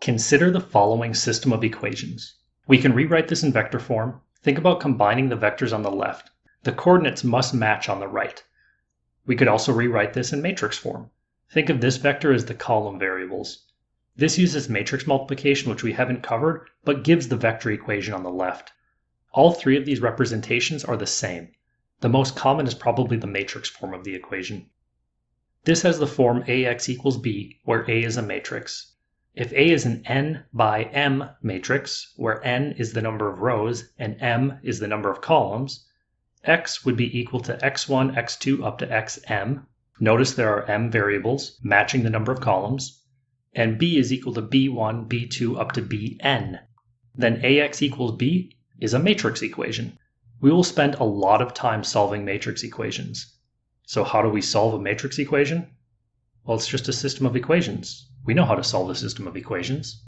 Consider the following system of equations. We can rewrite this in vector form. Think about combining the vectors on the left. The coordinates must match on the right. We could also rewrite this in matrix form. Think of this vector as the column variables. This uses matrix multiplication, which we haven't covered, but gives the vector equation on the left. All three of these representations are the same. The most common is probably the matrix form of the equation. This has the form AX equals B, where A is a matrix. If A is an n by m matrix, where n is the number of rows and m is the number of columns, x would be equal to x1, x2 up to xm. Notice there are m variables matching the number of columns, and b is equal to b1, b2 up to bn. Then AX equals B is a matrix equation. We will spend a lot of time solving matrix equations. So how do we solve a matrix equation? Well, it's just a system of equations. We know how to solve a system of equations.